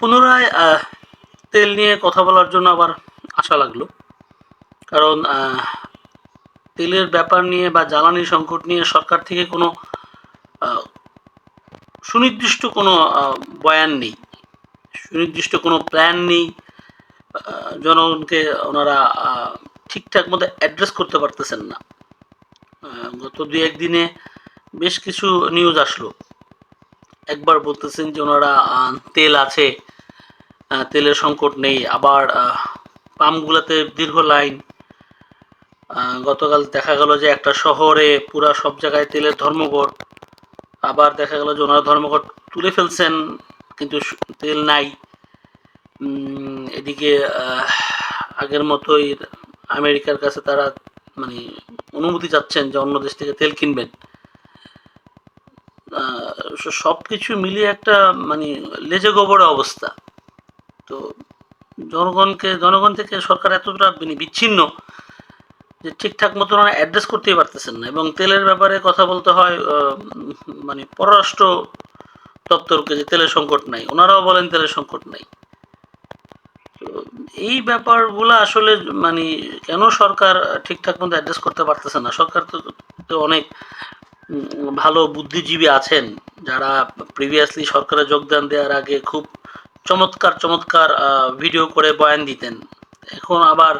পুনরায় তেল নিয়ে কথা বলার জন্য আবার আসা লাগলো। কারণ তেলের ব্যাপার নিয়ে বা জ্বালানি সংকট নিয়ে সরকার থেকে কোনো সুনির্দিষ্ট কোনো বয়ান নেই, সুনির্দিষ্ট কোনো প্ল্যান নেই। জনগণকে ওনারা ঠিকঠাক মতো অ্যাড্রেস করতে পারতেছেন না। গত ২-১ দিনে বেশ কিছু নিউজ আসলো। একবার বলতেছেন যে ওনারা তেল আছে, তেলের সংকট নেই, আবার পাম্পগুলোতে দীর্ঘ লাইন। গতকাল দেখা গেল যে একটা শহরে পুরা সব জায়গায় তেলের ধর্মঘট। আবার দেখা গেল যে ওনারা ধর্মঘট তুলে ফেলছেন, কিন্তু তেল নাই। এদিকে আগের মতোই আমেরিকার কাছে তারা মানে অনুমতি চাচ্ছেন যে অন্য দেশ থেকে তেল কিনবেন। সব কিছু মিলিয়ে একটা মানে লেজে গোবরে অবস্থা। তো জনগণ থেকে সরকার এতটা বিচ্ছিন্ন যে ঠিকঠাক মতো ওরা অ্যাড্রেস করতেই পারতেছেন না। এবং তেলের ব্যাপারে কথা বলতে হয় মানে পররাষ্ট্র দপ্তরকে যে তেলের সংকট নাই, ওনারাও বলেন তেলের সংকট নাই। তো এই ব্যাপারগুলো আসলে মানে কেন সরকার ঠিকঠাক মতো অ্যাড্রেস করতে পারতেছে না? সরকার তো অনেক ভালো বুদ্ধিজীবী আছেন যারা প্রিভিয়াসলি সরকারে যোগদান দেওয়ার আগে খুব চমৎকার ভিডিও করে বয়ান দিতেন। এখন আবার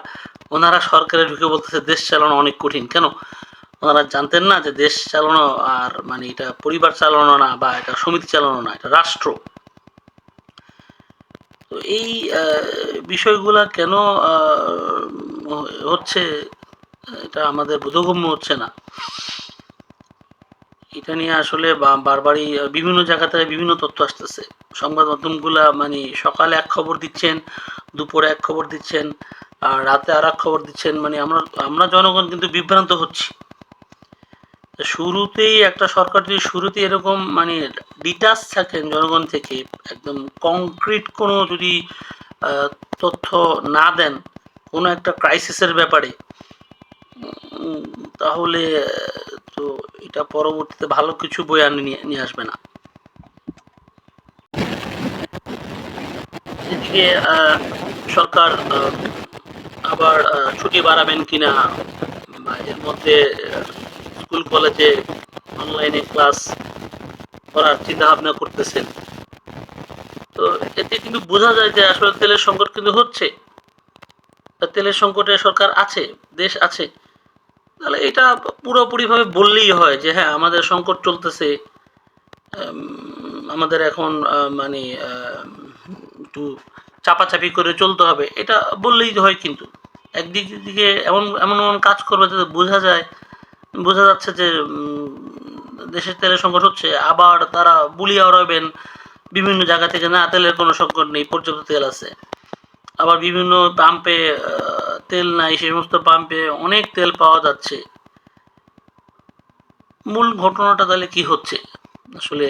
ওনারা সরকারে ঢুকে বলতেছে দেশ চালানো অনেক কঠিন। কেন? ওনারা জানতেন না যে দেশ চালানো আর মানে এটা পরিবার চালানো না, বা এটা সমিতি চালানো না, এটা রাষ্ট্র। তো এই বিষয়গুলা কেন হচ্ছে, এটা আমাদের বোধগম্য হচ্ছে না। এটা নিয়ে আসলে বারবারই বিভিন্ন জায়গা থেকে বিভিন্ন তথ্য আসতেছে। সংবাদ মাধ্যমগুলা মানে সকালে এক খবর দিচ্ছেন, দুপুরে এক খবর দিচ্ছেন, আর রাতে আর এক খবর দিচ্ছেন। মানে আমরা জনগণ কিন্তু বিভ্রান্ত হচ্ছি। শুরুতেই একটা সরকার যদি শুরুতেই এরকম মানে ডিটাচ থাকেন জনগণ থেকে, একদম কংক্রিট কোনো যদি তথ্য না দেন কোনো একটা ক্রাইসিসের ব্যাপারে, তাহলে তো এটা পরবর্তীতে ভালো কিছু বয়ে নিয়ে আসবে না। এদিকে সরকার আবার ছুটি বাড়াবেন কিনা, বা এর মধ্যে স্কুল কলেজে অনলাইনে ক্লাস করার চিন্তা ভাবনা করতেছেন। তো এতে কিন্তু বোঝা যায় যে আসলে তেলের সংকট কিন্তু হচ্ছে। তেলের সংকটে সরকার আছে, দেশ আছে। তাহলে এটা পুরোপুরিভাবে বললেই হয় যে হ্যাঁ আমাদের সংকট চলতেছে, আমাদের এখন মানে একটু চাপাচাপি করে চলতে হবে, এটা বললেই হয়। কিন্তু একদিক দিকে এমন এমন এমন কাজ করবে যাতে বোঝা যাচ্ছে যে দেশের তেলের সংকট হচ্ছে, আবার তারা বুলিয়ে ওড়াবেন বিভিন্ন জায়গা থেকে, না তেলের কোনো সংকট নেই, পর্যাপ্ত তেল আছে। আবার বিভিন্ন পাম্পে তেল নাই, সেই সমস্ত পাম্পে অনেক তেল পাওয়া যাচ্ছে। মূল ঘটনাটা তাহলে কি হচ্ছে আসলে?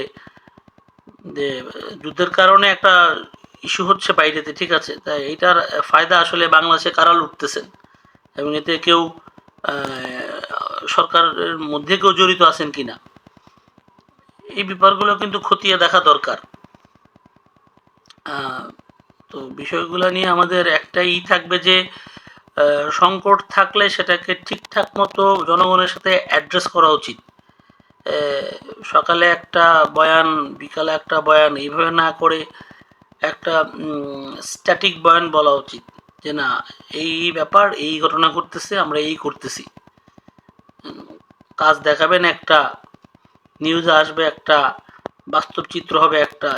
যে যুদ্ধের কারণে একটা ইস্যু হচ্ছে বাইরেতে, ঠিক আছে, তাই এটার ফায়দা আসলে বাংলাদেশে কারা লুটতেছেন, এবং এতে কেউ সরকারের মধ্যে কেউ জড়িত আছেন কিনা, এই ব্যাপারগুলো কিন্তু খতিয়ে দেখা দরকার। তো বিষয়গুলো নিয়ে আমাদের একটাই থাকবে যে সংকট থাকলে সেটাকে ঠিকঠাক মতো জনগণের সাথে অ্যাড্রেস করা উচিত। সকালে একটা বয়ান, বিকালে একটা বয়ান, এইভাবে না করে একটা স্ট্যাটিক বয়ান বলা উচিত যে না এই ব্যাপার, এই ঘটনা ঘটতেছে, আমরা এই করতেছি। কাজ দেখাবেন একটা, নিউজ আসবে একটা, বাস্তব চিত্র হবে একটা।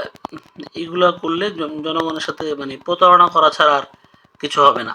এইগুলো করলে জনগণের সাথে মানে প্রতারণা করা ছাড়া আর কিছু হবে না।